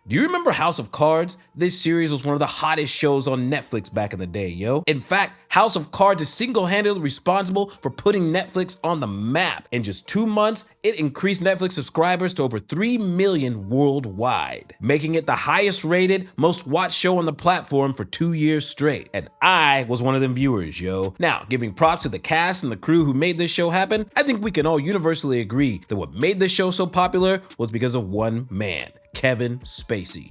Do you remember House of Cards? This series was one of the hottest shows on Netflix back in the day, yo. In fact, House of Cards is single-handedly responsible for putting Netflix on the map. In just 2 months, it increased Netflix subscribers to over 3 million worldwide, making it the highest rated, most watched show on the platform for 2 years straight. And I was one of them viewers, yo. Now, giving props to the cast and the crew who made this show happen, I think we can all universally agree that what made this show so popular was because of one man, Kevin Spacey.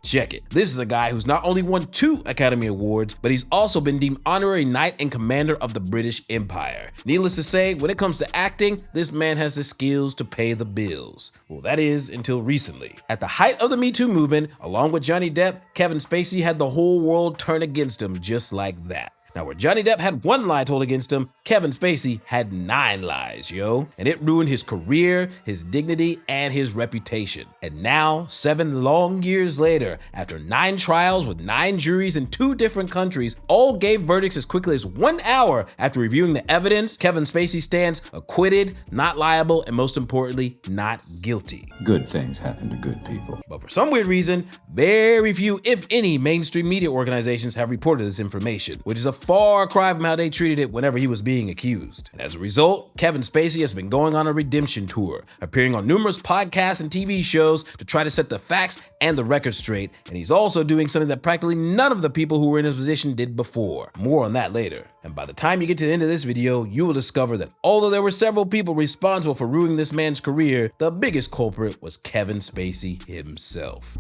Check it. This is a guy who's not only won 2 Academy Awards, but he's also been deemed Honorary Knight and Commander of the British Empire. Needless to say, when it comes to acting, this man has the skills to pay the bills. Well, that is until recently. At the height of the Me Too movement, along with Johnny Depp, Kevin Spacey had the whole world turn against him just like that. Now, where Johnny Depp had 1 lie told against him, Kevin Spacey had 9 lies, yo. And it ruined his career, his dignity, and his reputation. And now, 7 long years later, after 9 trials with 9 juries in 2 different countries, all gave verdicts as quickly as 1 hour after reviewing the evidence, Kevin Spacey stands acquitted, not liable, and most importantly, not guilty. Good things happen to good people. But for some weird reason, very few, if any, mainstream media organizations have reported this information, which is a far cry from how they treated it whenever he was being accused. And as a result, Kevin Spacey has been going on a redemption tour, appearing on numerous podcasts and TV shows to try to set the facts and the record straight, and he's also doing something that practically none of the people who were in his position did before. More on that later. And by the time you get to the end of this video, you will discover that although there were several people responsible for ruining this man's career, the biggest culprit was Kevin Spacey himself.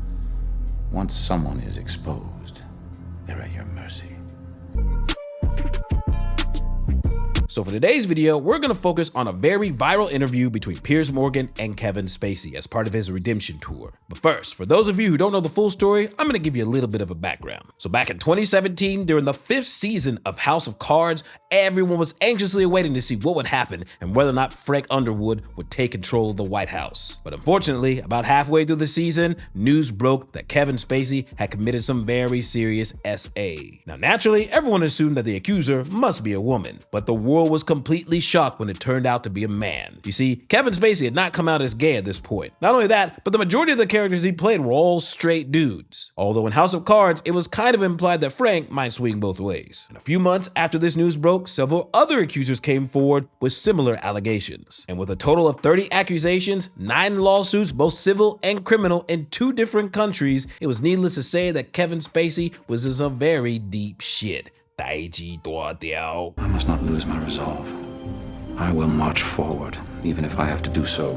Once someone is exposed, they're at your mercy. So for today's video, we're gonna focus on a very viral interview between Piers Morgan and Kevin Spacey as part of his redemption tour. But first, for those of you who don't know the full story, I'm gonna give you a little bit of a background. So back in 2017, during the 5th season of House of Cards, everyone was anxiously awaiting to see what would happen and whether or not Frank Underwood would take control of the White House. But unfortunately, about halfway through the season, news broke that Kevin Spacey had committed some very serious SA. Now naturally, everyone assumed that the accuser must be a woman, but the world was completely shocked when it turned out to be a man. You see, Kevin Spacey had not come out as gay at this point. Not only that, but the majority of the characters he played were all straight dudes. Although in House of Cards, it was kind of implied that Frank might swing both ways. And a few months after this news broke, several other accusers came forward with similar allegations. And with a total of 30 accusations, 9 lawsuits, both civil and criminal, in 2 different countries, it was needless to say that Kevin Spacey was in some very deep shit. I must not lose my resolve. I will march forward, even if I have to do so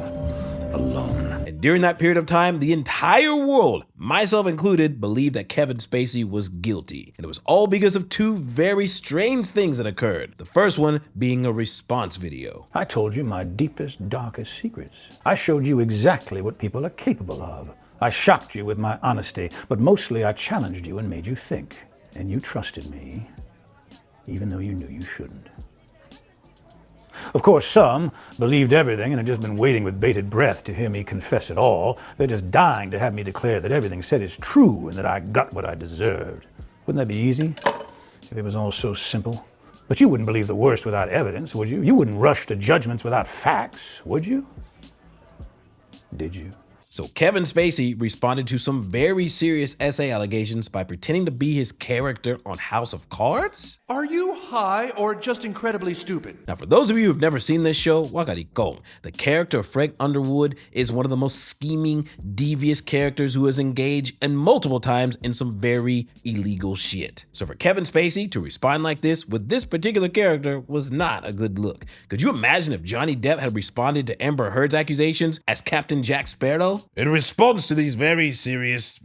alone. And during that period of time, the entire world, myself included, believed that Kevin Spacey was guilty. And it was all because of 2 very strange things that occurred. The first one being a response video. I told you my deepest, darkest secrets. I showed you exactly what people are capable of. I shocked you with my honesty, but mostly I challenged you and made you think. And you trusted me, even though you knew you shouldn't. Of course, some believed everything and have just been waiting with bated breath to hear me confess it all. They're just dying to have me declare that everything said is true and that I got what I deserved. Wouldn't that be easy if it was all so simple? But you wouldn't believe the worst without evidence, would you? You wouldn't rush to judgments without facts, would you? Did you? So Kevin Spacey responded to some very serious SA allegations by pretending to be his character on House of Cards? Are you high or just incredibly stupid? Now, for those of you who've never seen this show, wakarikong, the character of Frank Underwood is one of the most scheming, devious characters who has engaged in multiple times in some very illegal shit. So for Kevin Spacey to respond like this with this particular character was not a good look. Could you imagine if Johnny Depp had responded to Amber Heard's accusations as Captain Jack Sparrow? In response to these very serious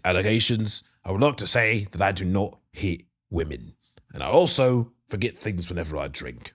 allegations, I would like to say that I do not hit women. And I also forget things whenever I drink.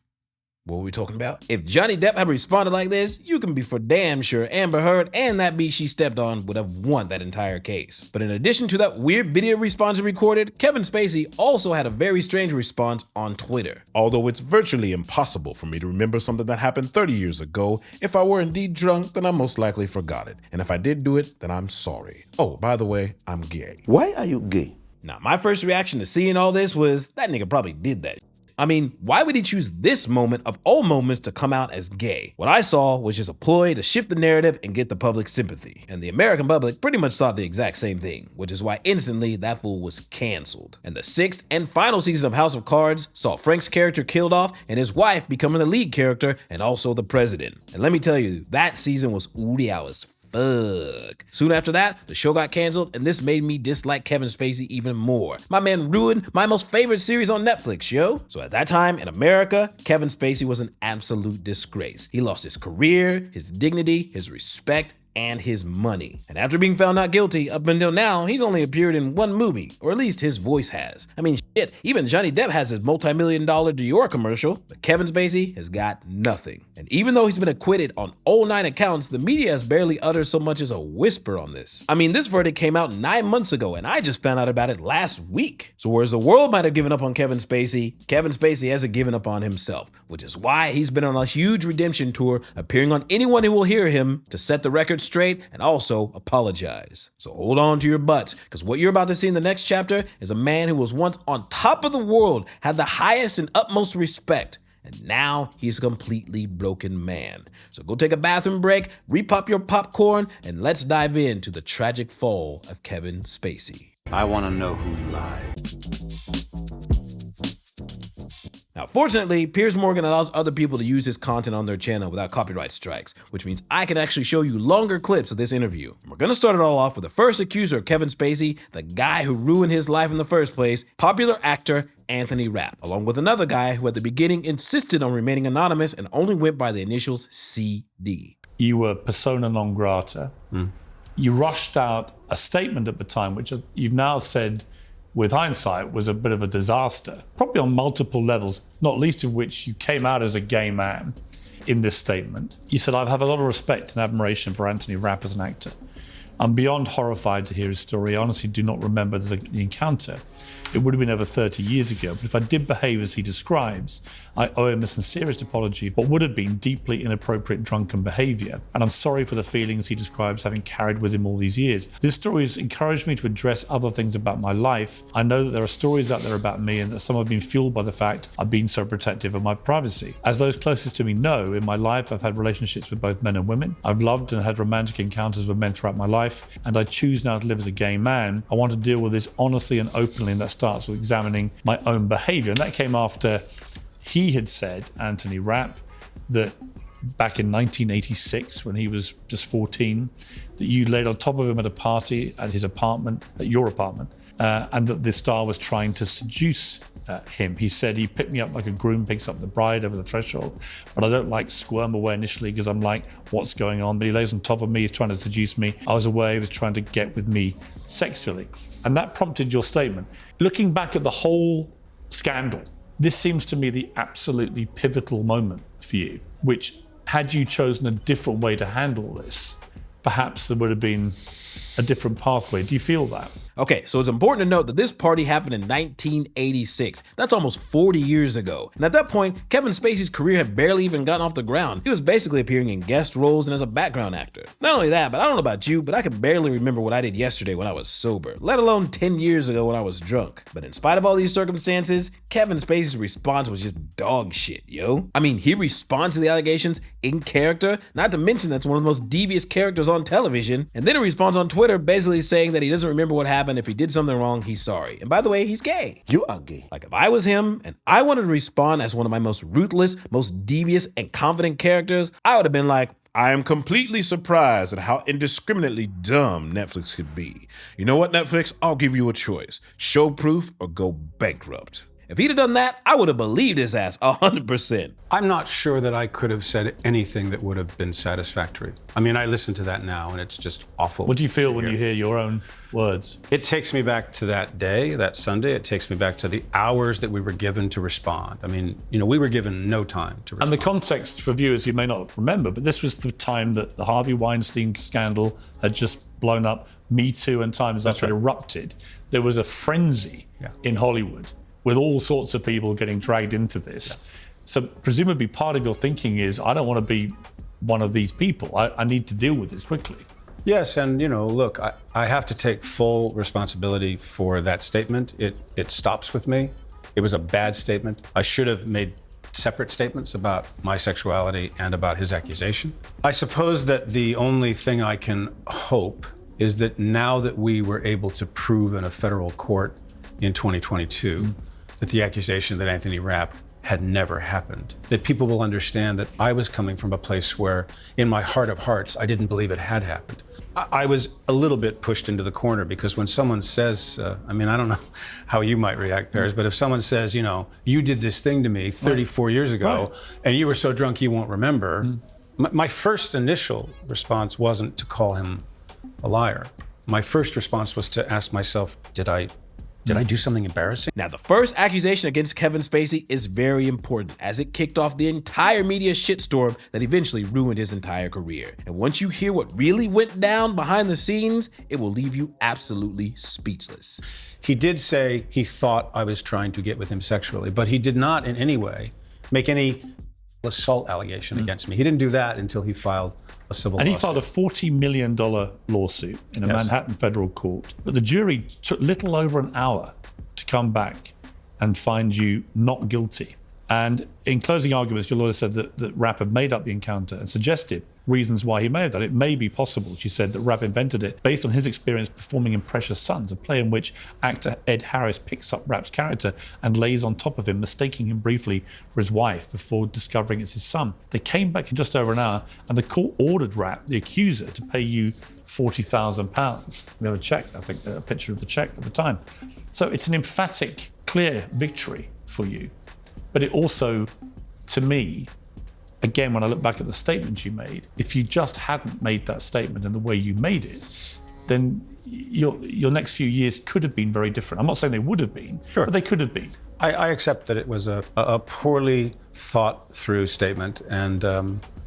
What were we talking about? If Johnny Depp had responded like this, you can be for damn sure Amber Heard and that beat she stepped on would have won that entire case. But in addition to that weird video response he recorded, Kevin Spacey also had a very strange response on Twitter. Although it's virtually impossible for me to remember something that happened 30 years ago, if I were indeed drunk, then I most likely forgot it. And if I did do it, then I'm sorry. Oh, by the way, I'm gay. Why are you gay? Now, my first reaction to seeing all this was, that nigga probably did that. I mean, why would he choose this moment of all moments to come out as gay? What I saw was just a ploy to shift the narrative and get the public sympathy. And the American public pretty much thought the exact same thing, which is why instantly that fool was canceled. And the 6th and final season of House of Cards saw Frank's character killed off and his wife becoming the lead character and also the president. And let me tell you, that season was ooty as fuck. Soon after that, the show got canceled, and this made me dislike Kevin Spacey even more. My man ruined my most favorite series on Netflix, yo. So at that time in America, Kevin Spacey was an absolute disgrace. He lost his career, his dignity, his respect, and his money. And after being found not guilty, up until now, he's only appeared in one movie, or at least his voice has. I mean, shit, even Johnny Depp has his multi-million-dollar Dior commercial, but Kevin Spacey has got nothing. And even though he's been acquitted on all 9 accounts, the media has barely uttered so much as a whisper on this. I mean, this verdict came out 9 months ago, and I just found out about it last week. So whereas the world might have given up on Kevin Spacey hasn't given up on himself, which is why he's been on a huge redemption tour, appearing on anyone who will hear him to set the record straight and also apologize. So hold on to your butts, because what you're about to see in the next chapter is a man who was once on top of the world, had the highest and utmost respect, and now he's a completely broken man. So go take a bathroom break, repop your popcorn, and let's dive into the tragic fall of Kevin Spacey. I want to know who lied. Now, fortunately, Piers Morgan allows other people to use his content on their channel without copyright strikes, which means I can actually show you longer clips of this interview. We're gonna start it all off with the first accuser of Kevin Spacey, the guy who ruined his life in the first place, popular actor Anthony Rapp, along with another guy who at the beginning insisted on remaining anonymous and only went by the initials CD. You were persona non grata. You rushed out a statement at the time, which you've now said, with hindsight, was a bit of a disaster, probably on multiple levels, not least of which you came out as a gay man in this statement. You said, I have a lot of respect and admiration for Anthony Rapp as an actor. I'm beyond horrified to hear his story. I honestly do not remember the encounter. It would have been over 30 years ago, but if I did behave as he describes, I owe him the sincerest apology for what would have been deeply inappropriate drunken behaviour, and I'm sorry for the feelings he describes having carried with him all these years. This story has encouraged me to address other things about my life. I know that there are stories out there about me, and that some have been fueled by the fact I've been so protective of my privacy. As those closest to me know, in my life I've had relationships with both men and women. I've loved and had romantic encounters with men throughout my life, and I choose now to live as a gay man. I want to deal with this honestly and openly, and that starts with examining my own behaviour. And that came after he had said, Anthony Rapp, that back in 1986, when he was just 14, that you laid on top of him at a party at his apartment, at your apartment, and that the star was trying to seduce him. He said he picked me up like a groom picks up the bride over the threshold, but I don't like squirm away initially because I'm like, what's going on? But he lays on top of me, he's trying to seduce me. I was away, he was trying to get with me sexually. And that prompted your statement. Looking back at the whole scandal, this seems to me the absolutely pivotal moment for you, which, had you chosen a different way to handle this, perhaps there would have been a different pathway. Do you feel that? Okay, so it's important to note that this party happened in 1986. That's almost 40 years ago. And at that point, Kevin Spacey's career had barely even gotten off the ground. He was basically appearing in guest roles and as a background actor. Not only that, but I don't know about you, but I can barely remember what I did yesterday when I was sober, let alone 10 years ago when I was drunk. But in spite of all these circumstances, Kevin Spacey's response was just dog shit, yo. I mean, he responds to the allegations in character, not to mention that's one of the most devious characters on television, and then he responds on Twitter basically saying that he doesn't remember what happened. If he did something wrong, he's sorry. And by the way, he's gay. You are gay. Like, if I was him and I wanted to respond as one of my most ruthless, most devious and confident characters, I would have been like, I am completely surprised at how indiscriminately dumb Netflix could be. You know what, Netflix? I'll give you a choice. Show proof or go bankrupt. If he'd have done that, I would have believed his ass 100%. I'm not sure that I could have said anything that would have been satisfactory. I mean, I listen to that now and it's just awful. What do you feel when you hear your own words? It takes me back to that day, that Sunday. It takes me back to the hours that we were given to respond. I mean, you know, we were given no time to respond. And the context for viewers you may not remember, but this was the time that the Harvey Weinstein scandal had just blown up. Me Too and Time's Up had erupted. There was a frenzy in Hollywood, with all sorts of people getting dragged into this. Yeah. So presumably part of your thinking is, I don't want to be one of these people. I need to deal with this quickly. Yes, and you know, look, I have to take full responsibility for that statement. It stops with me. It was a bad statement. I should have made separate statements about my sexuality and about his accusation. I suppose that the only thing I can hope is that now that we were able to prove in a federal court in 2022 that the accusation that Anthony Rapp had never happened, that people will understand that I was coming from a place where, in my heart of hearts, I didn't believe it had happened. I was a little bit pushed into the corner because when someone says, I mean, I don't know how you might react, Paris, but if someone says, you know, you did this thing to me 34 years ago, and you were so drunk you won't remember, my first initial response wasn't to call him a liar. My first response was to ask myself, did I do something embarrassing? Now, the first accusation against Kevin Spacey is very important as it kicked off the entire media shitstorm that eventually ruined his entire career. And once you hear what really went down behind the scenes, it will leave you absolutely speechless. He did say he thought I was trying to get with him sexually, but he did not in any way make any assault allegation against me. He didn't do that until he filed a civil lawsuit. And he filed a $40 million lawsuit in a Manhattan federal court. But the jury took little over an hour to come back and find you not guilty. And in closing arguments, your lawyer said that Rapp had made up the encounter and suggested reasons why he may have done it. It may be possible, she said, that Rapp invented it based on his experience performing in Precious Sons, a play in which actor Ed Harris picks up Rapp's character and lays on top of him, mistaking him briefly for his wife before discovering it's his son. They came back in just over an hour, and the court ordered Rapp, the accuser, to pay you £40,000. We have a check, I think, a picture of the check at the time. So it's an emphatic, clear victory for you. But it also, to me, again, when I look back at the statement you made, if you just hadn't made that statement in the way you made it, then your next few years could have been very different. I'm not saying they would have been, but they could have been. I accept that it was a poorly thought through statement. And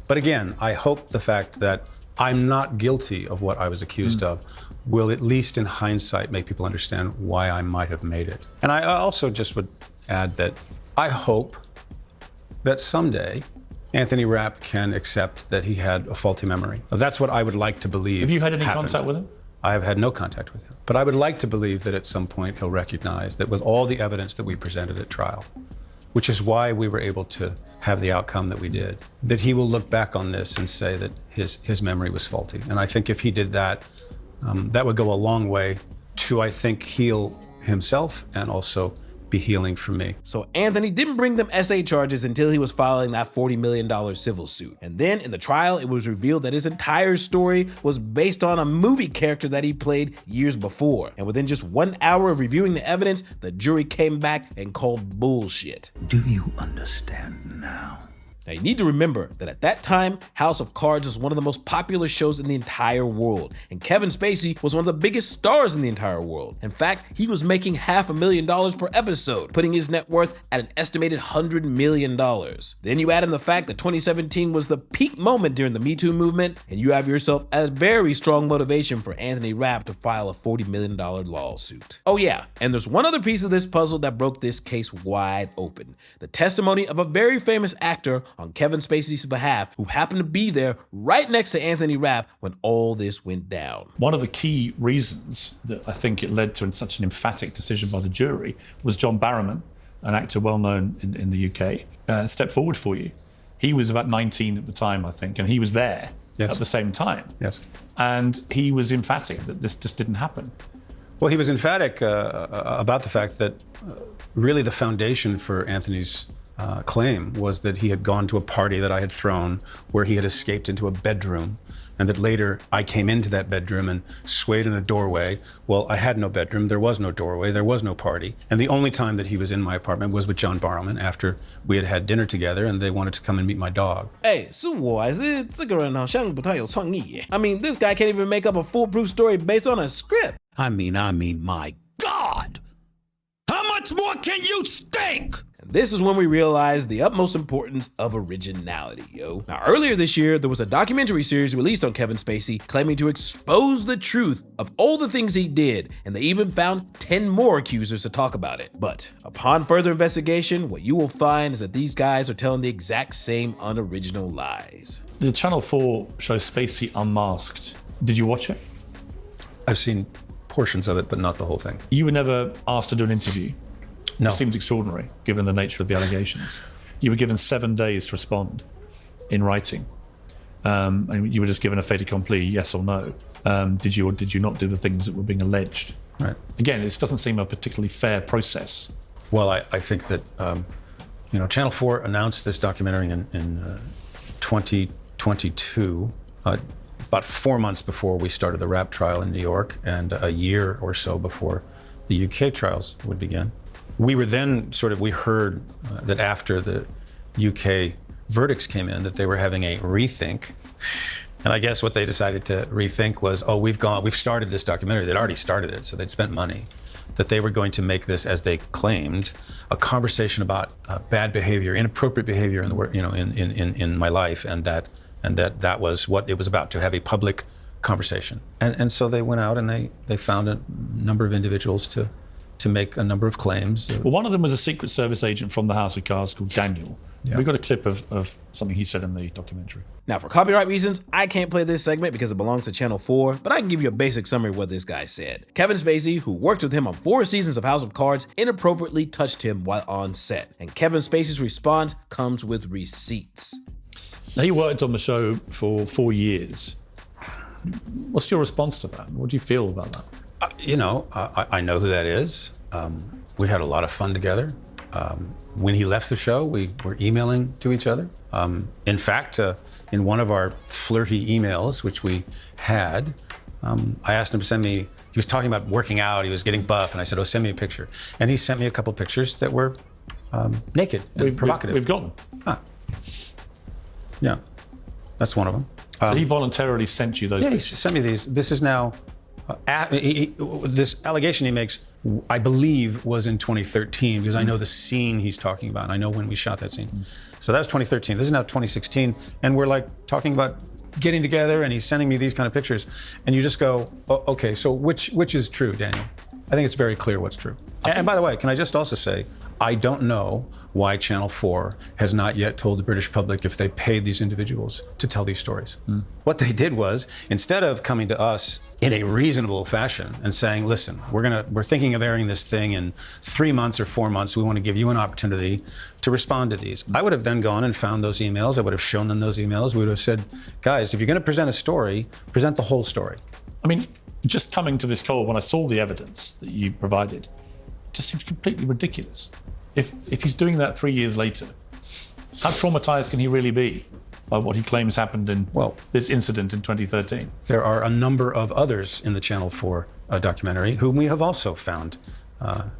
but again, I hope the fact that I'm not guilty of what I was accused of will, at least in hindsight, make people understand why I might have made it. And I also just would add that I hope that someday Anthony Rapp can accept that he had a faulty memory. That's what I would like to believe. Have you had any happened. contact with him? I have had no contact with him. But I would like to believe that at some point he'll recognize that with all the evidence that we presented at trial, which is why we were able to have the outcome that we did, that he will look back on this and say that his memory was faulty. And I think if he did that, that would go a long way to, I think, heal himself and also be healing for me. So Anthony didn't bring them SA charges until he was filing that $40 million civil suit. And then in the trial, it was revealed that his entire story was based on a movie character that he played years before. And within just 1 hour of reviewing the evidence, the jury came back and called bullshit. Do you understand now? Now, you need to remember that at that time, House of Cards was one of the most popular shows in the entire world, and Kevin Spacey was one of the biggest stars in the entire world. In fact, he was making $500,000 per episode, putting his net worth at an estimated $100 million. Then you add in the fact that 2017 was the peak moment during the Me Too movement, and you have yourself a very strong motivation for Anthony Rapp to file a $40 million lawsuit. Oh yeah, and there's one other piece of this puzzle that broke this case wide open. The testimony of a very famous actor on Kevin Spacey's behalf, who happened to be there right next to Anthony Rapp when all this went down. One of the key reasons that I think it led to such an emphatic decision by the jury was John Barrowman, an actor well known in the UK, stepped forward for you. He was about 19 at the time, I think, and he was there at the same time. Yes. And he was emphatic that this just didn't happen. Well, he was emphatic about the fact that really the foundation for Anthony's claim was that he had gone to a party that I had thrown where he had escaped into a bedroom, and that later I came into that bedroom and swayed in a doorway. Well, I had no bedroom, there was no doorway, there was no party. And the only time that he was in my apartment was with John Barrowman after we had had dinner together and they wanted to come and meet my dog. Hey, 是我还是这个人好像不太有创意耶? I mean, this guy can't even make up a foolproof story based on a script. I mean, my God! How much more can you stink? This is when we realized the utmost importance of originality, yo. Now, earlier this year, there was a documentary series released on Kevin Spacey claiming to expose the truth of all the things he did, and they even found 10 more accusers to talk about it. But upon further investigation, what you will find is that these guys are telling the exact same unoriginal lies. The Channel 4 show Spacey Unmasked. Did you watch it? I've seen portions of it, but not the whole thing. You were never asked to do an interview. No. It seems extraordinary, given the nature of the allegations. You were given 7 days to respond in writing. And you were just given a fait accompli, yes or no. Did you or did you not do the things that were being alleged? Right. Again, this doesn't seem a particularly fair process. Well, I think that, Channel 4 announced this documentary in 2022, about 4 months before we started the rap trial in New York and a year or so before the UK trials would begin. We were then we heard that after the UK verdicts came in that they were having a rethink. And I guess what they decided to rethink was, we've started this documentary. They'd already started it, so they'd spent money. That they were going to make this, as they claimed, a conversation about bad behavior, inappropriate behavior in the work, in my life, and that was what it was about, to have a public conversation. And so they went out and they found a number of individuals to make a number of claims. Well, one of them was a Secret Service agent from the House of Cards called Daniel. Yeah. We got a clip of something he said in the documentary. Now, for copyright reasons, I can't play this segment because it belongs to Channel 4, but I can give you a basic summary of what this guy said. Kevin Spacey, who worked with him on 4 seasons of House of Cards, inappropriately touched him while on set. And Kevin Spacey's response comes with receipts. Now, he worked on the show for 4 years. What's your response to that? What do you feel about that? I know who that is. We had a lot of fun together. When he left the show, we were emailing to each other. In fact, in one of our flirty emails, which we had, I asked him to send me, he was talking about working out, he was getting buff, and I said, send me a picture. And he sent me a couple pictures that were naked and provocative. We've got them. Yeah, that's one of them. So he voluntarily sent you those pictures? He sent me these. This is now, this allegation he makes, I believe, was in 2013, because I know the scene he's talking about. I know when we shot that scene. So that was 2013. This is now 2016, and we're talking about getting together, and he's sending me these kind of pictures, and you just go, okay, so which is true, Daniel? I think it's very clear what's true. And by the way, can I just also say, I don't know why Channel 4 has not yet told the British public if they paid these individuals to tell these stories. What they did was, instead of coming to us in a reasonable fashion and saying, listen, we're thinking of airing this thing in 3 months or 4 months, we want to give you an opportunity to respond to these. I would have then gone and found those emails. I would have shown them those emails. We would have said, guys, if you're going to present a story, present the whole story. I mean, just coming to this call, when I saw the evidence that you provided, it just seems completely ridiculous. If he's doing that 3 years later, how traumatized can he really be by what he claims happened in this incident in 2013? There are a number of others in the Channel 4 documentary whom we have also found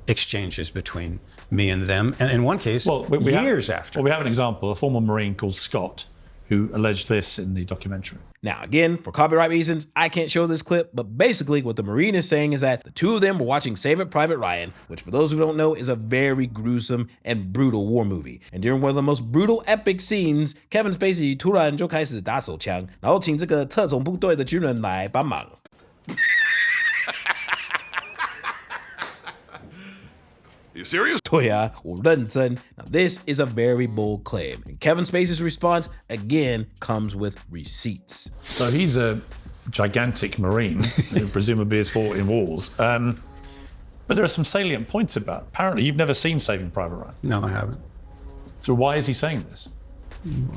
exchanges between me and them, and in one case, years after. Well, we have an example, a former Marine called Scott, who alleged this in the documentary. Now, again, for copyright reasons, I can't show this clip, but basically what the Marine is saying is that the two of them were watching Saving Private Ryan, which for those who don't know is a very gruesome and brutal war movie. And during one of the most brutal epic scenes, Kevin Spacey 突然就开始打手枪，然后请这个特种部队的军人来帮忙。You serious? 对啊，我认真。Now this is a very bold claim. And Kevin Spacey's response, again, comes with receipts. So he's a gigantic Marine, who presumably has fought in wars. But there are some salient points about. Apparently, you've never seen Saving Private Ryan. No, I haven't. So why is he saying this?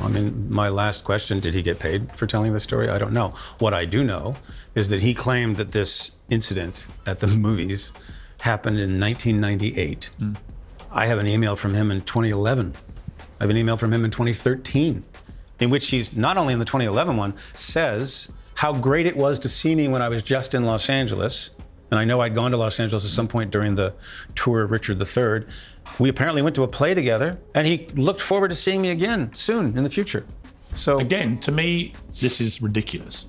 I mean, my last question, did he get paid for telling this story? I don't know. What I do know is that he claimed that this incident at the movies happened in 1998. I have an email from him in 2011. I have an email from him in 2013, in which he's, not only in the 2011 one, says how great it was to see me when I was just in Los Angeles. And I know I'd gone to Los Angeles at some point during the tour of Richard III. We apparently went to a play together, and he looked forward to seeing me again soon in the future. So again, to me, this is ridiculous.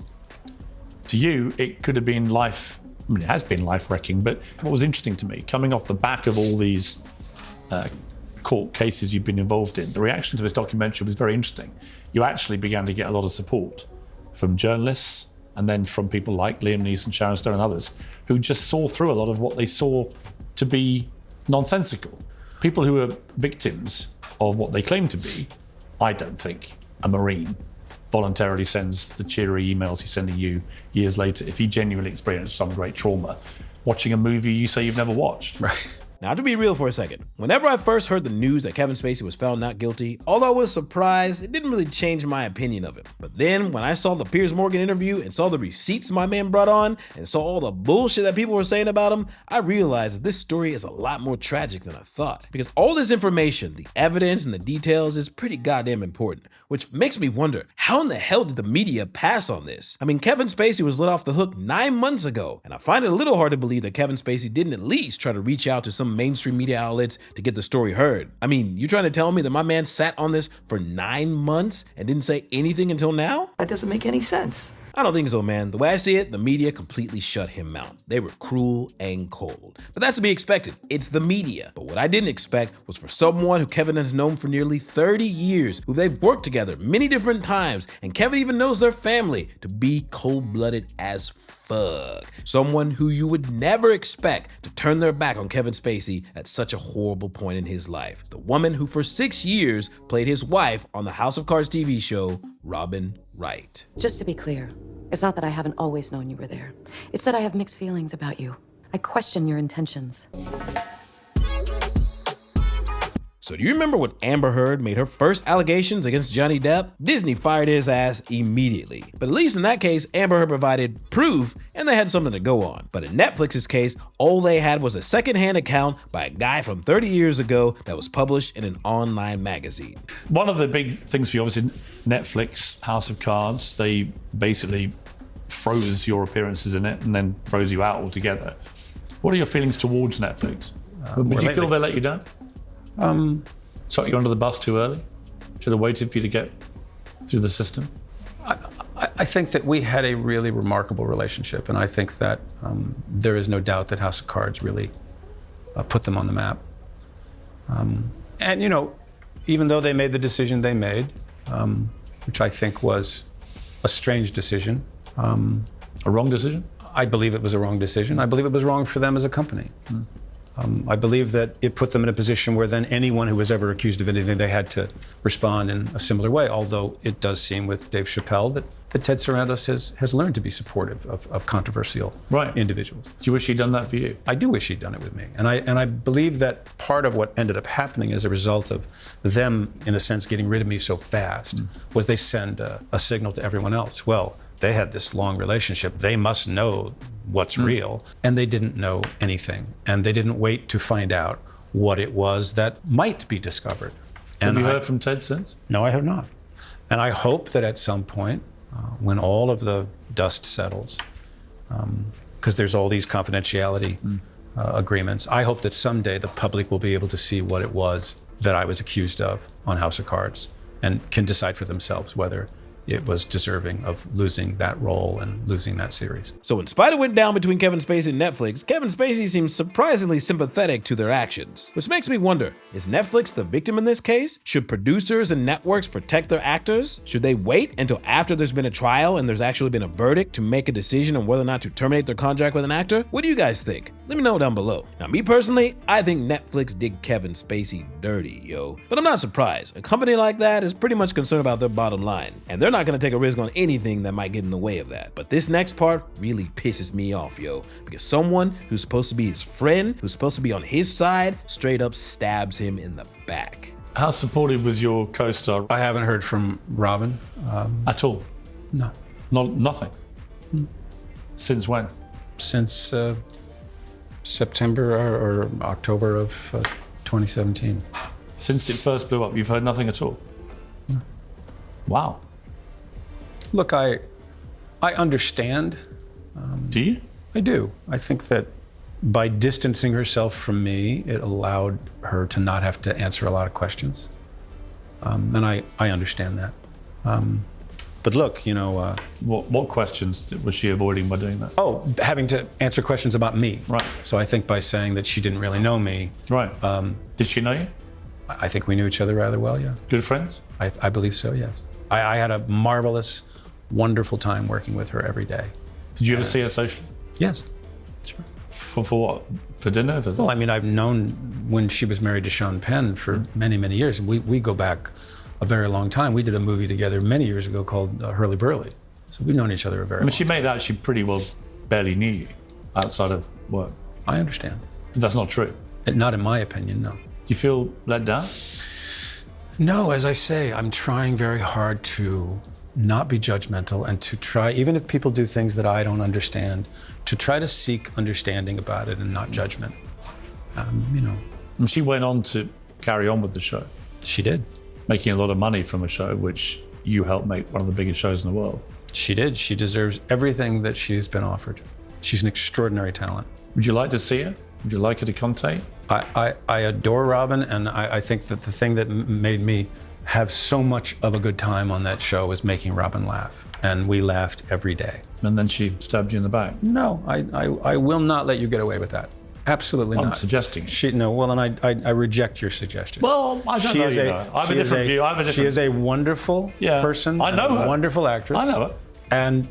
To you, it could have been life. I mean, it has been life-wrecking, but what was interesting to me, coming off the back of all these court cases you've been involved in, the reaction to this documentary was very interesting. You actually began to get a lot of support from journalists and then from people like Liam Neeson, Sharon Stone and others who just saw through a lot of what they saw to be nonsensical. People who are victims of what they claim to be, I don't think a Marine voluntarily sends the cheery emails he's sending you years later if he genuinely experienced some great trauma watching a movie you say you've never watched. Right. Now, to be real for a second, whenever I first heard the news that Kevin Spacey was found not guilty, although I was surprised, it didn't really change my opinion of him. But then, when I saw the Piers Morgan interview and saw the receipts my man brought on, and saw all the bullshit that people were saying about him, I realized that this story is a lot more tragic than I thought. Because all this information, the evidence and the details is pretty goddamn important, which makes me wonder, how in the hell did the media pass on this? I mean, Kevin Spacey was let off the hook 9 months ago, and I find it a little hard to believe that Kevin Spacey didn't at least try to reach out to some mainstream media outlets to get the story heard. I mean, you trying to tell me that my man sat on this for 9 months and didn't say anything until now? That doesn't make any sense. I don't think so, man. The way I see it, the media completely shut him out. They were cruel and cold. But that's to be expected. It's the media. But what I didn't expect was for someone who Kevin has known for nearly 30 years, who they've worked together many different times, and Kevin even knows their family, to be cold-blooded as fuck. Someone who you would never expect to turn their back on Kevin Spacey at such a horrible point in his life. The woman who for 6 years played his wife on the House of Cards TV show, Robin Wright. Just to be clear, it's not that I haven't always known you were there. It's that I have mixed feelings about you. I question your intentions. So do you remember when Amber Heard made her first allegations against Johnny Depp? Disney fired his ass immediately. But at least in that case, Amber Heard provided proof and they had something to go on. But in Netflix's case, all they had was a secondhand account by a guy from 30 years ago that was published in an online magazine. One of the big things for you, obviously, Netflix, House of Cards, they basically froze your appearances in it and then froze you out altogether. What are your feelings towards Netflix? Did you feel they let you down? Shot you under the bus too early? Should have waited for you to get through the system? I think that we had a really remarkable relationship, and I think that there is no doubt that House of Cards really put them on the map. And, you know, even though they made the decision they made, which I think was a strange decision. A wrong decision? I believe it was a wrong decision. I believe it was wrong for them as a company. I believe that it put them in a position where then anyone who was ever accused of anything, they had to respond in a similar way, although it does seem with Dave Chappelle that Ted Sarandos has learned to be supportive of controversial individuals. Do you wish he'd done that for you? I do wish he'd done it with me. And I believe that part of what ended up happening as a result of them, in a sense, getting rid of me so fast was they send a signal to everyone else. Well, they had this long relationship. They must know what's real. And they didn't know anything. And they didn't wait to find out what it was that might be discovered. And have you heard from Ted since? No, I have not. And I hope that at some point, when all of the dust settles, because there's all these confidentiality agreements, I hope that someday the public will be able to see what it was that I was accused of on House of Cards and can decide for themselves whether it was deserving of losing that role and losing that series. So when Spider went down between Kevin Spacey and Netflix, Kevin Spacey seems surprisingly sympathetic to their actions. Which makes me wonder, is Netflix the victim in this case? Should producers and networks protect their actors? Should they wait until after there's been a trial and there's actually been a verdict to make a decision on whether or not to terminate their contract with an actor? What do you guys think? Let me know down below. Now, me personally, I think Netflix did Kevin Spacey dirty, yo. But I'm not surprised. A company like that is pretty much concerned about their bottom line. And they're not gonna take a risk on anything that might get in the way of that. But this next part really pisses me off, yo. Because someone who's supposed to be his friend, who's supposed to be on his side, straight up stabs him in the back. How supportive was your co-star? I haven't heard from Robin. At all? No. Nothing? Since when? Since September or October of 2017. Since it first blew up, you've heard nothing at all? No. Wow. Look, I understand. Do you? I do. I think that by distancing herself from me, it allowed her to not have to answer a lot of questions. And I understand that. But look, you know... What questions was she avoiding by doing that? Oh, having to answer questions about me. Right. So I think by saying that she didn't really know me... Right. Did she know you? I think we knew each other rather well, yeah. Good friends? I believe so, yes. I had a marvelous, wonderful time working with her every day. Did you ever see her socially? Yes, sure. For what? For dinner? Well, I mean, I've known when she was married to Sean Penn for many, many years. We go back a very long time. We did a movie together many years ago called Hurly Burly. So we've known each other a very long time. She made out she pretty well barely knew you outside of work. I understand. That's not true. Not in my opinion, no. Do you feel let down? No, as I say, I'm trying very hard to not be judgmental and to try, even if people do things that I don't understand, to try to seek understanding about it and not judgment. You know. And she went on to carry on with the show. She did. Making a lot of money from a show which you helped make one of the biggest shows in the world. She did. She deserves everything that she's been offered. She's an extraordinary talent. Would you like to see her? Would you like her to contact? I adore Robin, and I think that the thing that made me have so much of a good time on that show was making Robin laugh. And we laughed every day. And then she stabbed you in the back? No, I will not let you get away with that. Absolutely not. I'm suggesting. I reject your suggestion. Well, I don't know, you know. I have a different view. She is a wonderful person. I know her. A wonderful actress. I know her. And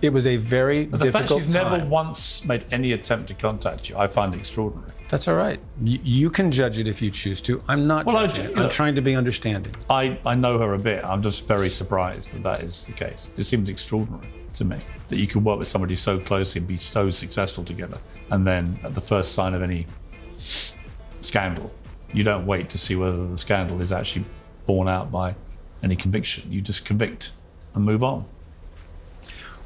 it was a very difficult time. The fact she's never once made any attempt to contact you, I find extraordinary. That's all right. You can judge it if you choose to. I'm not judging it. I'm trying to be understanding. I know her a bit. I'm just very surprised that that is the case. It seems extraordinary to me that you could work with somebody so closely and be so successful together. And then at the first sign of any scandal, you don't wait to see whether the scandal is actually borne out by any conviction. You just convict and move on.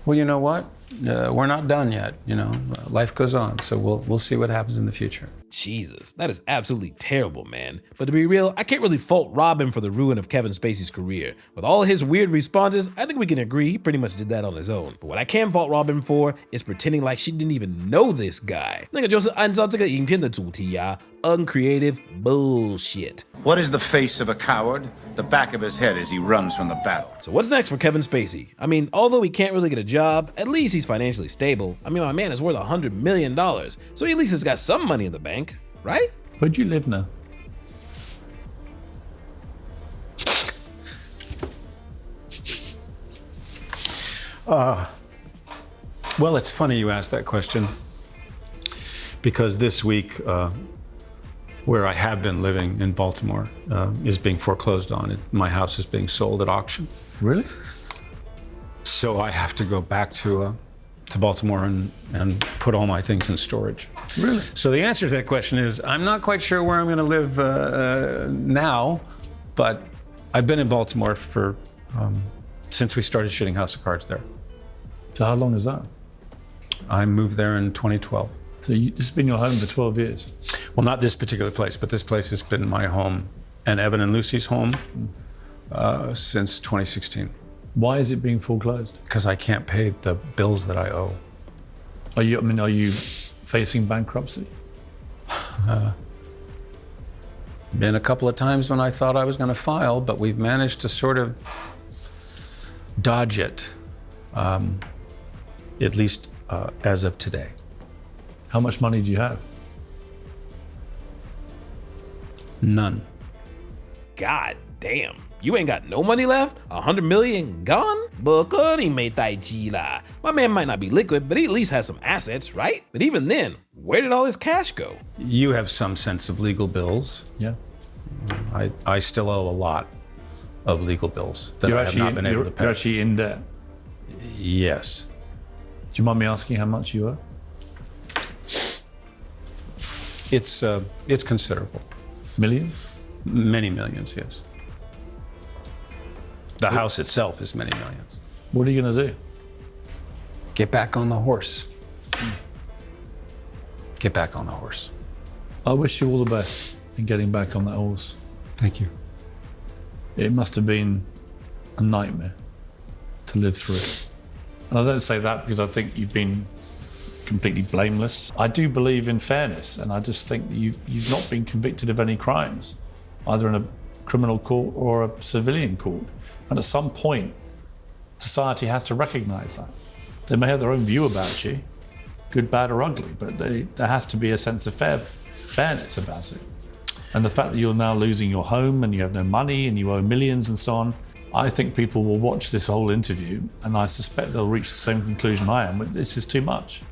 Well, you know what? We're not done yet. You know, life goes on, so we'll see what happens in the future. Jesus, that is absolutely terrible, man. But to be real, I can't really fault Robin for the ruin of Kevin Spacey's career. With all his weird responses, I think we can agree he pretty much did that on his own. But what I can fault Robin for is pretending like she didn't even know this guy. 那个就是按照这个影片的主题啊 uncreative bullshit. What is the face of a coward? The back of his head as he runs from the battle. So what's next for Kevin Spacey? I mean, although he can't really get a job, at least he's financially stable. I mean, my man is worth $100 million, so he at least has got some money in the bank, right? Where do you live now? Well, it's funny you asked that question, because this week, where I have been living in Baltimore, is being foreclosed on. My house is being sold at auction. Really? So I have to go back to Baltimore and put all my things in storage. Really? So the answer to that question is, I'm not quite sure where I'm going to live now, but I've been in Baltimore for since we started shooting House of Cards there. So how long is that? I moved there in 2012. So this has been your home for 12 years? Well, not this particular place, but this place has been my home and Evan and Lucy's home since 2016. Why is it being foreclosed? Because I can't pay the bills that I owe. Are you facing bankruptcy? Been a couple of times when I thought I was going to file, but we've managed to sort of dodge it, at least as of today. How much money do you have? None. God damn. You ain't got no money left? $100 million gone? My man might not be liquid, but he at least has some assets, right? But even then, where did all his cash go? You have some sense of legal bills. Yeah. I still owe a lot of legal bills that I have not been able to pay. You're actually in debt? Yes. Do you mind me asking how much you owe? It's considerable. Millions? Many millions, yes. The house itself is many millions. What are you going to do? Get back on the horse. Get back on the horse. I wish you all the best in getting back on that horse. Thank you. It must have been a nightmare to live through. And I don't say that because I think you've been completely blameless. I do believe in fairness, and I just think that you've not been convicted of any crimes, either in a criminal court or a civilian court. And at some point, society has to recognize that. They may have their own view about you, good, bad, or ugly, but there has to be a sense of fairness about it. And the fact that you're now losing your home and you have no money and you owe millions and so on, I think people will watch this whole interview and I suspect they'll reach the same conclusion I am, but this is too much.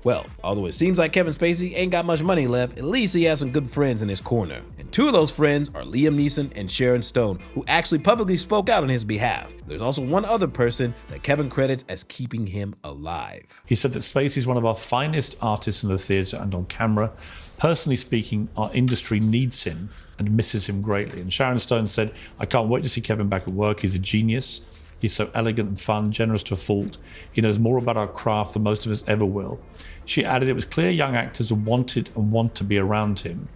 Well, although it seems like Kevin Spacey ain't got much money left, at least he has some good friends in his corner. And Two of those friends are Liam Neeson and Sharon Stone, who actually publicly spoke out on his behalf. There's also one other person that Kevin credits as keeping him alive. He said that Spacey is one of our finest artists in the theatre and on camera. Personally speaking, our industry needs him and misses him greatly. And Sharon Stone said, I can't wait to see Kevin back at work. He's a genius. He's so elegant and fun, generous to a fault. He knows more about our craft than most of us ever will. She added it was clear young actors wanted and want to be around him.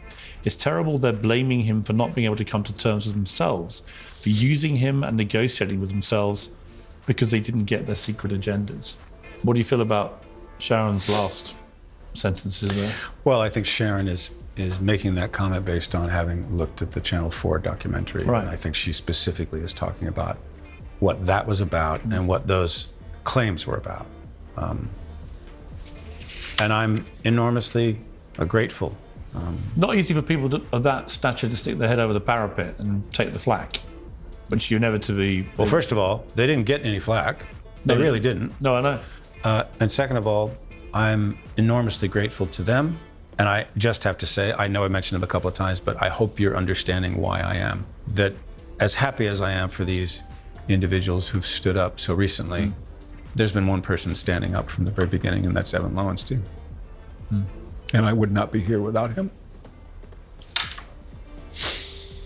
It's terrible they're blaming him for not being able to come to terms with themselves, for using him and negotiating with themselves because they didn't get their secret agendas. What do you feel about Sharon's last sentences there? Well, I think Sharon is making that comment based on having looked at the Channel 4 documentary. Right. And I think she specifically is talking about what that was about and what those claims were about. And I'm enormously grateful. Not easy for people of that stature to stick their head over the parapet and take the flak, which you inevitably... Well, first of all, they didn't get any flack. They really didn't. No, I know. And second of all, I'm enormously grateful to them. And I just have to say, I know I mentioned it a couple of times, but I hope you're understanding why I am. That as happy as I am for these individuals who've stood up so recently, there's been one person standing up from the very beginning, and that's Evan Lowenstein. And I would not be here without him.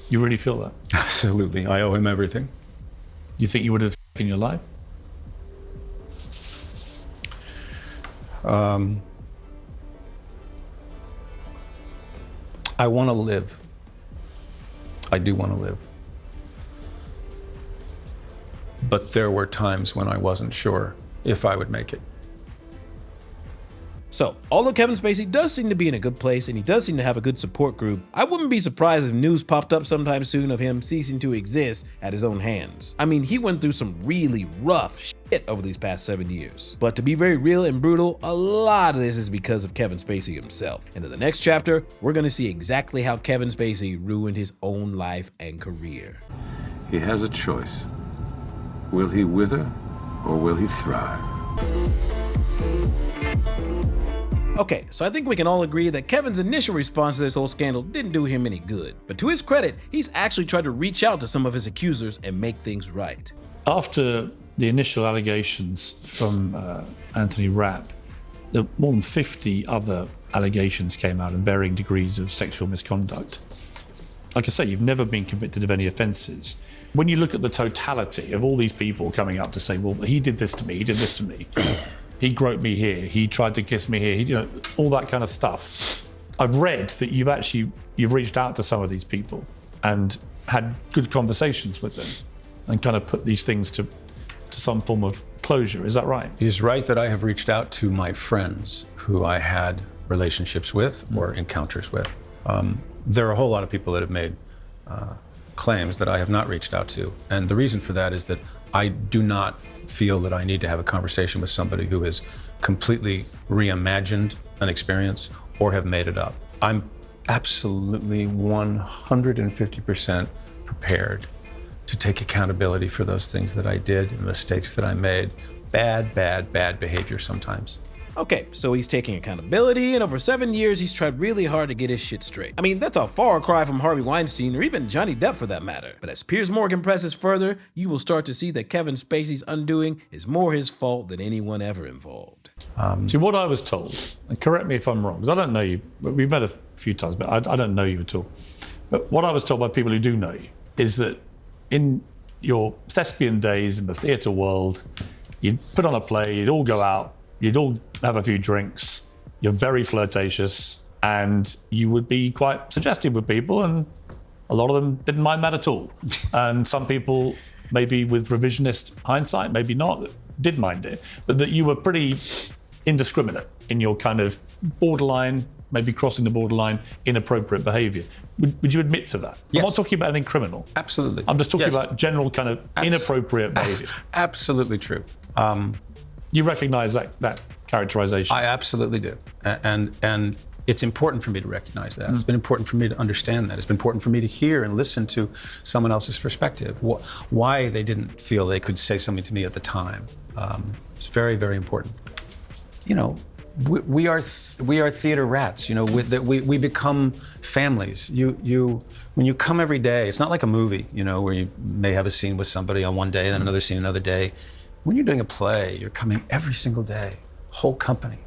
You really feel that? Absolutely. I owe him everything. You think you would have in your life? I want to live. I do want to live. But there were times when I wasn't sure if I would make it. So, although Kevin Spacey does seem to be in a good place and he does seem to have a good support group, I wouldn't be surprised if news popped up sometime soon of him ceasing to exist at his own hands. I mean, he went through some really rough shit over these past 7 years. But to be very real and brutal, a lot of this is because of Kevin Spacey himself. And in the next chapter, we're gonna see exactly how Kevin Spacey ruined his own life and career. He has a choice. Will he wither or will he thrive? Okay, so I think we can all agree that Kevin's initial response to this whole scandal didn't do him any good. But to his credit, he's actually tried to reach out to some of his accusers and make things right. After the initial allegations from Anthony Rapp, more than 50 other allegations came out in varying degrees of sexual misconduct. Like I say, you've never been convicted of any offences. When you look at the totality of all these people coming up to say, well, he did this to me, he did this to me, he groped me here, he tried to kiss me here, all that kind of stuff. I've read that you've reached out to some of these people and had good conversations with them and kind of put these things to some form of closure. Is that right? It is right that I have reached out to my friends who I had relationships with or encounters with. There are a whole lot of people that have made claims that I have not reached out to. And the reason for that is that I do not feel that I need to have a conversation with somebody who has completely reimagined an experience or have made it up. I'm absolutely 150% prepared to take accountability for those things that I did and mistakes that I made. Bad behavior sometimes. Okay, so he's taking accountability, and over 7 years, he's tried really hard to get his shit straight. I mean, that's a far cry from Harvey Weinstein, or even Johnny Depp for that matter. But as Piers Morgan presses further, you will start to see that Kevin Spacey's undoing is more his fault than anyone ever involved. See, what I was told, and correct me if I'm wrong, because I don't know you, we've met a few times, but I don't know you at all. But what I was told by people who do know you is that in your thespian days in the theatre world, you'd put on a play, you'd all go out, you'd all have a few drinks, you're very flirtatious, and you would be quite suggestive with people, and a lot of them didn't mind that at all. And some people, maybe with revisionist hindsight, maybe not, did mind it, but that you were pretty indiscriminate in your kind of borderline, maybe crossing the borderline, inappropriate behaviour. Would you admit to that? Yes. I'm not talking about anything criminal. Absolutely. I'm just talking Yes. about general kind of inappropriate behaviour. Absolutely true. You recognise that characterisation? I absolutely do. And it's important for me to recognize that. It's been important for me to understand that. It's been important for me to hear and listen to someone else's perspective, why they didn't feel they could say something to me at the time. It's very, very important. You know, we are theater rats. You know, we become families. When you come every day, it's not like a movie, you know, where you may have a scene with somebody on one day and then another scene another day. When you're doing a play, you're coming every single day, whole company.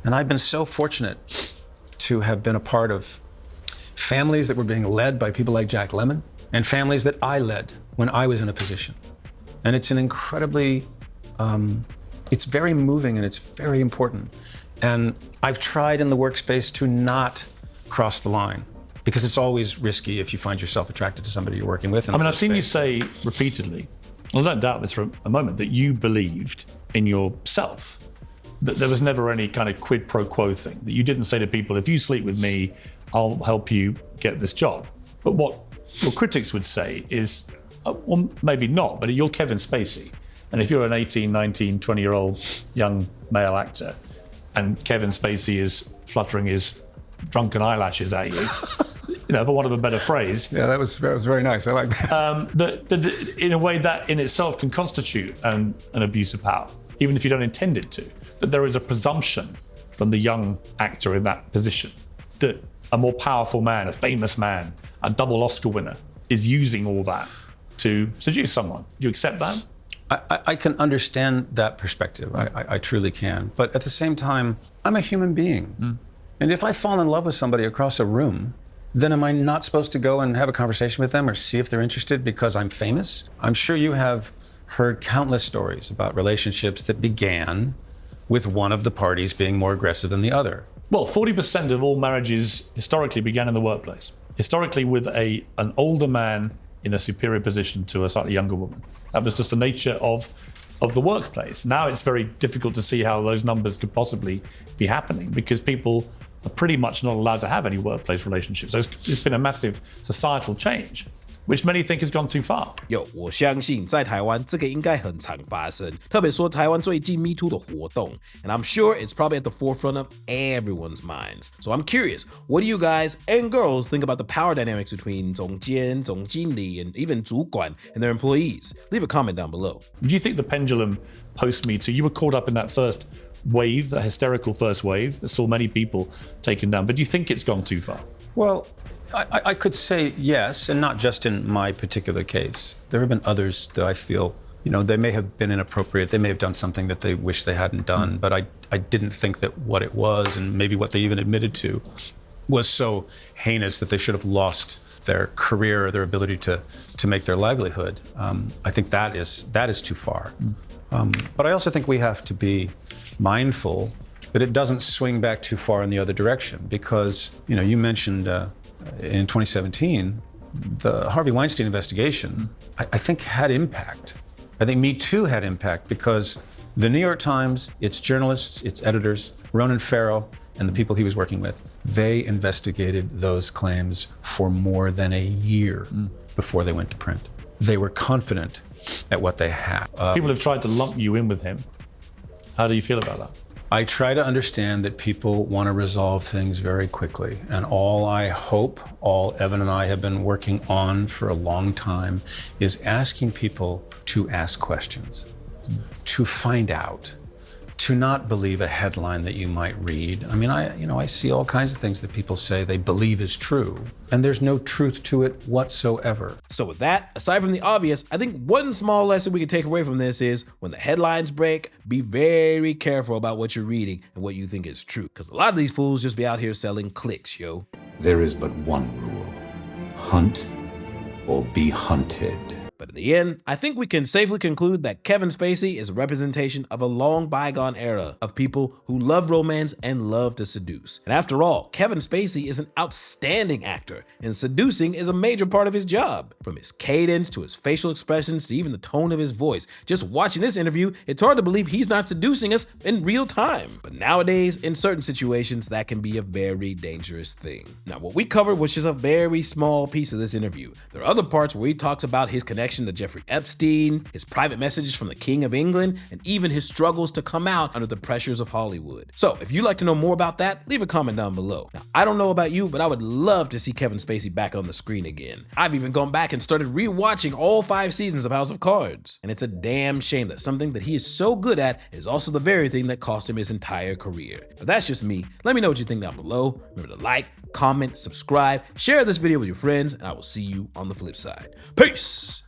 And I've been so fortunate to have been a part of families that were being led by people like Jack Lemmon and families that I led when I was in a position. And it's an incredibly, it's very moving and it's very important. And I've tried in the workspace to not cross the line because it's always risky if you find yourself attracted to somebody you're working with. I mean, I've seen you say repeatedly, I don't doubt this for a moment, that you believed in yourself, that there was never any kind of quid pro quo thing, that you didn't say to people, if you sleep with me, I'll help you get this job. But what your critics would say is, well, maybe not, but you're Kevin Spacey. And if you're an 18, 19, 20-year-old young male actor and Kevin Spacey is fluttering his drunken eyelashes at you, you know, for want of a better phrase. Yeah, that was very nice. I like that. In a way, that in itself can constitute an abuse of power, even if you don't intend it to. But there is a presumption from the young actor in that position that a more powerful man, a famous man, a double Oscar winner, is using all that to seduce someone. Do you accept that? I can understand that perspective. I truly can. But at the same time, I'm a human being. And if I fall in love with somebody across a room, then am I not supposed to go and have a conversation with them or see if they're interested because I'm famous? I'm sure you have heard countless stories about relationships that began with one of the parties being more aggressive than the other. Well, 40% of all marriages historically began in the workplace. Historically with an older man in a superior position to a slightly younger woman. That was just the nature of the workplace. Now it's very difficult to see how those numbers could possibly be happening because people are pretty much not allowed to have any workplace relationships. So it's been a massive societal change, which many think has gone too far. 我相信在台湾这个应该很常发生，特别说台湾最近 Me Too 的活动 and I'm sure it's probably at the forefront of everyone's minds. So I'm curious, what do you guys and girls think about the power dynamics between 总监、总经理 and even 主管 and their employees? Leave a comment down below. Do you think the pendulum post-Me Too, you were caught up in that first wave, that hysterical first wave that saw many people taken down, but do you think it's gone too far? Well, I could say yes, and not just in my particular case. There have been others that I feel, you know, they may have been inappropriate. They may have done something that they wish they hadn't done, but I didn't think that what it was, and maybe what they even admitted to, was so heinous that they should have lost their career or their ability to make their livelihood. I think that is too far. But I also think we have to be mindful that it doesn't swing back too far in the other direction, because, you know, you mentioned in 2017, the Harvey Weinstein investigation, I think had impact. I think Me Too had impact because the New York Times, its journalists, its editors, Ronan Farrow, and the people he was working with, they investigated those claims for more than a year before they went to print. They were confident at what they had. People have tried to lump you in with him. How do you feel about that? I try to understand that people want to resolve things very quickly. And all I hope, all Evan and I have been working on for a long time, is asking people to ask questions, to find out, to not believe a headline that you might read. I mean, I see all kinds of things that people say they believe is true, and there's no truth to it whatsoever. So with that, aside from the obvious, I think one small lesson we can take away from this is when the headlines break, be very careful about what you're reading and what you think is true. Because a lot of these fools just be out here selling clicks, yo. There is but one rule: hunt or be hunted. But in the end, I think we can safely conclude that Kevin Spacey is a representation of a long bygone era of people who love romance and love to seduce. And after all, Kevin Spacey is an outstanding actor, and seducing is a major part of his job. From his cadence to his facial expressions to even the tone of his voice. Just watching this interview, it's hard to believe he's not seducing us in real time. But nowadays, in certain situations, that can be a very dangerous thing. Now, what we covered was just a very small piece of this interview. There are other parts where he talks about his connection connection to Jeffrey Epstein, his private messages from the King of England, and even his struggles to come out under the pressures of Hollywood. So if you'd like to know more about that, leave a comment down below. Now, I don't know about you, but I would love to see Kevin Spacey back on the screen again. I've even gone back and started rewatching all 5 seasons of House of Cards. And it's a damn shame that something that he is so good at is also the very thing that cost him his entire career. But that's just me. Let me know what you think down below. Remember to like, comment, subscribe, share this video with your friends, and I will see you on the flip side. Peace!